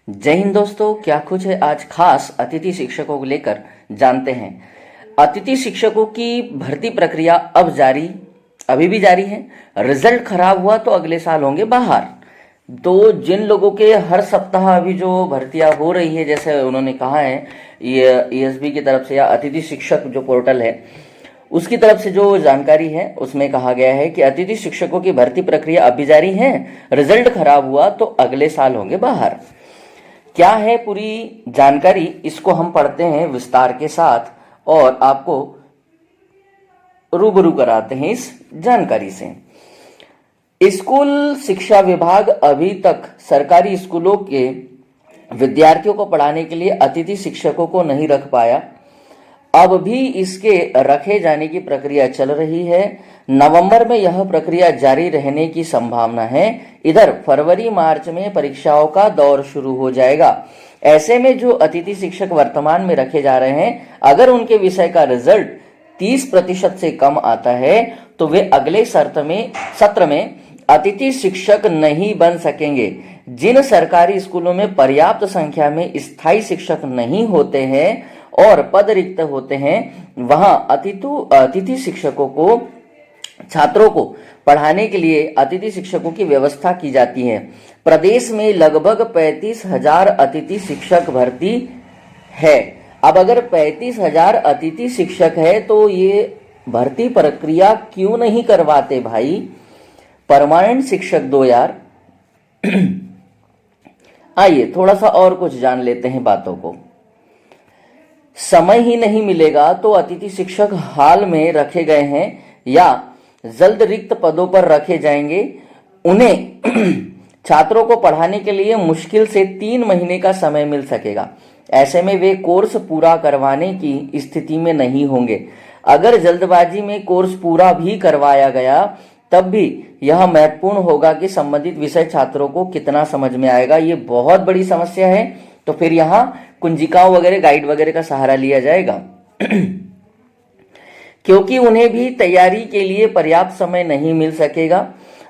जय हिंद दोस्तों, क्या कुछ है आज खास अतिथि शिक्षकों को लेकर जानते हैं। अतिथि शिक्षकों की भर्ती प्रक्रिया अभी भी जारी है। रिजल्ट खराब हुआ तो अगले साल होंगे बाहर। तो जिन लोगों के हर सप्ताह अभी जो भर्तियां हो रही है, जैसे उन्होंने कहा है ये ईएसबी की तरफ से या अतिथि शिक्षक जो पोर्टल है उसकी तरफ से जो जानकारी है उसमें कहा गया है कि अतिथि शिक्षकों की भर्ती प्रक्रिया अभी जारी है। रिजल्ट खराब हुआ तो अगले साल होंगे बाहर। क्या है पूरी जानकारी, इसको हम पढ़ते हैं विस्तार के साथ और आपको रूबरू कराते हैं इस जानकारी से। स्कूल शिक्षा विभाग अभी तक सरकारी स्कूलों के विद्यार्थियों को पढ़ाने के लिए अतिथि शिक्षकों को नहीं रख पाया। अब भी इसके रखे जाने की प्रक्रिया चल रही है। नवंबर में यह प्रक्रिया जारी रहने की संभावना है। इधर फरवरी मार्च में परीक्षाओं का दौर शुरू हो जाएगा। ऐसे में जो अतिथि शिक्षक वर्तमान में रखे जा रहे हैं, अगर उनके विषय का रिजल्ट 30% से कम आता है तो वे अगले सत्र में अतिथि शिक्षक नहीं बन सकेंगे। जिन सरकारी स्कूलों में पर्याप्त संख्या में स्थायी शिक्षक नहीं होते हैं और पद रिक्त होते हैं, वहां अतिथि शिक्षकों को छात्रों को पढ़ाने के लिए अतिथि शिक्षकों की व्यवस्था की जाती है। प्रदेश में लगभग 35,000 अतिथि शिक्षक भर्ती है। अब अगर 35,000 अतिथि शिक्षक है तो ये भर्ती प्रक्रिया क्यों नहीं करवाते भाई? परमानेंट शिक्षक दो यार। आइए थोड़ा सा और कुछ जान लेते हैं बातों को। समय ही नहीं मिलेगा तो अतिथि शिक्षक हाल में रखे गए हैं या जल्द रिक्त पदों पर रखे जाएंगे। उन्हें छात्रों को पढ़ाने के लिए मुश्किल से 3 महीने का समय मिल सकेगा। ऐसे में वे कोर्स पूरा करवाने की स्थिति में नहीं होंगे। अगर जल्दबाजी में कोर्स पूरा भी करवाया गया तब भी यह महत्वपूर्ण होगा कि संबंधित विषय छात्रों को कितना समझ में आएगा। ये बहुत बड़ी समस्या है। तो फिर यहाँ कुंजिकाओं वगैरह, गाइड वगैरह का सहारा लिया जाएगा क्योंकि उन्हें भी तैयारी के लिए पर्याप्त समय नहीं मिल सकेगा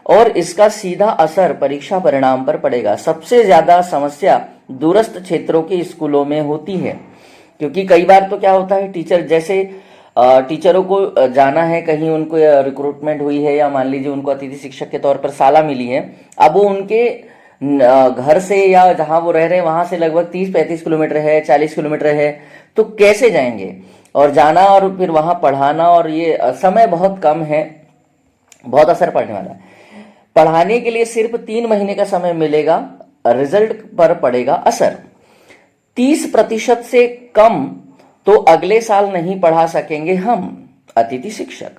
और इसका सीधा असर परीक्षा परिणाम पर पड़ेगा। सबसे ज्यादा समस्या दूरस्थ क्षेत्रों के स्कूलों में होती है, क्योंकि कई बार तो क्या होता है, टीचरों को जाना है कहीं, उनको रिक्रूटमेंट हुई है या मान लीजिए उनको अतिथि शिक्षक के तौर पर साला मिली है। अब वो उनके घर से या जहां वो रह रहे हैं वहां से लगभग 30-35 किलोमीटर है, 40 किलोमीटर है, तो कैसे जाएंगे? और जाना और फिर वहां पढ़ाना, और ये समय बहुत कम है, बहुत असर पड़ने वाला है। पढ़ाने के लिए सिर्फ 3 महीने का समय मिलेगा, रिजल्ट पर पड़ेगा असर। 30% से कम तो अगले साल नहीं पढ़ा सकेंगे हम अतिथि शिक्षक।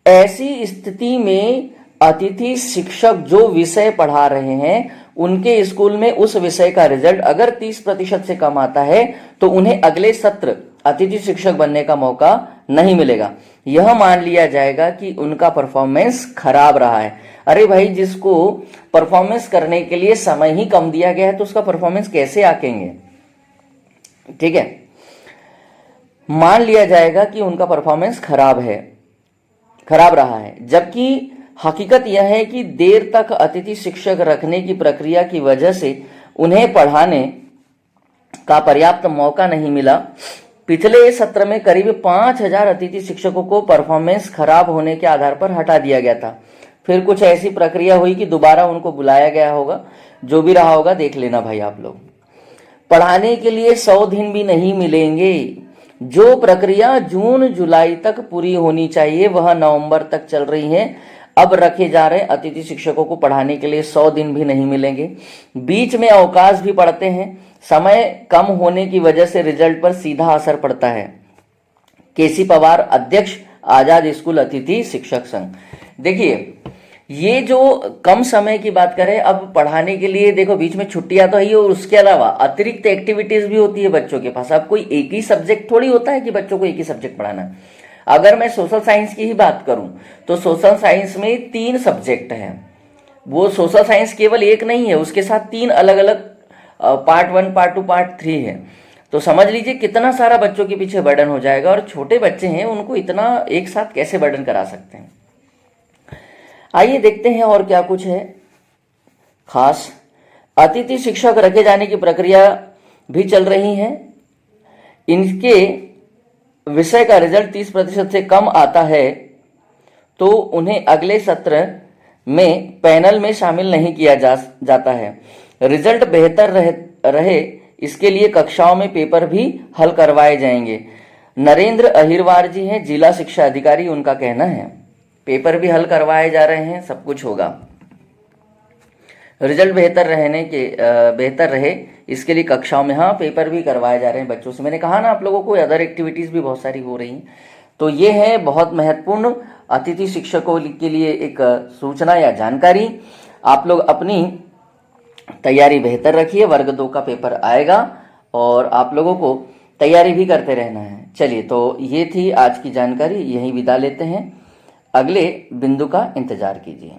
ऐसी स्थिति में अतिथि शिक्षक जो विषय पढ़ा रहे हैं उनके स्कूल में उस विषय का रिजल्ट अगर 30% से कम आता है तो उन्हें अगले सत्र अतिथि शिक्षक बनने का मौका नहीं मिलेगा। यह मान लिया जाएगा कि उनका परफॉर्मेंस खराब रहा है। अरे भाई, जिसको परफॉर्मेंस करने के लिए समय ही कम दिया गया है तो उसका परफॉर्मेंस कैसे आकेंगे? ठीक है, मान लिया जाएगा कि उनका परफॉर्मेंस खराब रहा है। जबकि हकीकत यह है कि देर तक अतिथि शिक्षक रखने की प्रक्रिया की वजह से उन्हें पढ़ाने का पर्याप्त मौका नहीं मिला। पिछले सत्र में करीब 5,000 अतिथि शिक्षकों को परफॉर्मेंस खराब होने के आधार पर हटा दिया गया था। फिर कुछ ऐसी प्रक्रिया हुई कि दोबारा उनको बुलाया गया होगा। जो भी रहा होगा देख लेना भाई आप लोग। पढ़ाने के लिए 100 दिन भी नहीं मिलेंगे। जो प्रक्रिया जून जुलाई तक पूरी होनी चाहिए वह नवंबर तक चल रही है। अब रखे जा रहे अतिथि शिक्षकों को पढ़ाने के लिए 100 दिन भी नहीं मिलेंगे। बीच में अवकाश भी पड़ते हैं। समय कम होने की वजह से रिजल्ट पर सीधा असर पड़ता है। केसी पवार, अध्यक्ष आजाद स्कूल अतिथि शिक्षक संघ। देखिए, ये जो कम समय की बात करें, अब पढ़ाने के लिए देखो बीच में छुट्टियां तो है और उसके अलावा अतिरिक्त एक्टिविटीज भी होती है बच्चों के पास। अब कोई एक ही सब्जेक्ट थोड़ी होता है कि बच्चों को एक ही सब्जेक्ट पढ़ाना। अगर मैं सोशल साइंस की ही बात करूं तो सोशल साइंस में 3 सब्जेक्ट हैं। वो सोशल साइंस केवल एक नहीं है, उसके साथ 3 अलग अलग पार्ट 1, पार्ट 2, पार्ट 3 है। तो समझ लीजिए कितना सारा बच्चों के पीछे बर्डन हो जाएगा। और छोटे बच्चे हैं, उनको इतना एक साथ कैसे बर्डन करा सकते हैं? आइए देखते हैं और क्या कुछ है खास। अतिथि शिक्षक रखे जाने की प्रक्रिया भी चल रही है। इनके विषय का रिजल्ट 30% से कम आता है तो उन्हें अगले सत्र में पैनल में शामिल नहीं किया जाता है। रिजल्ट बेहतर रहे इसके लिए कक्षाओं में पेपर भी हल करवाए जाएंगे। नरेंद्र अहिरवार जी हैं जिला शिक्षा अधिकारी, उनका कहना है पेपर भी हल करवाए जा रहे हैं, सब कुछ होगा। रिजल्ट बेहतर रहे इसके लिए कक्षाओं में पेपर भी करवाए जा रहे हैं बच्चों से। मैंने कहा ना आप लोगों को अदर एक्टिविटीज भी बहुत सारी हो रही हैं। तो ये है बहुत महत्वपूर्ण अतिथि शिक्षकों के लिए एक सूचना या जानकारी। आप लोग अपनी तैयारी बेहतर रखिए, वर्ग 2 का पेपर आएगा और आप लोगों को तैयारी भी करते रहना है। चलिए, तो ये थी आज की जानकारी, यहीं विदा लेते हैं, अगले बिंदु का इंतजार कीजिए।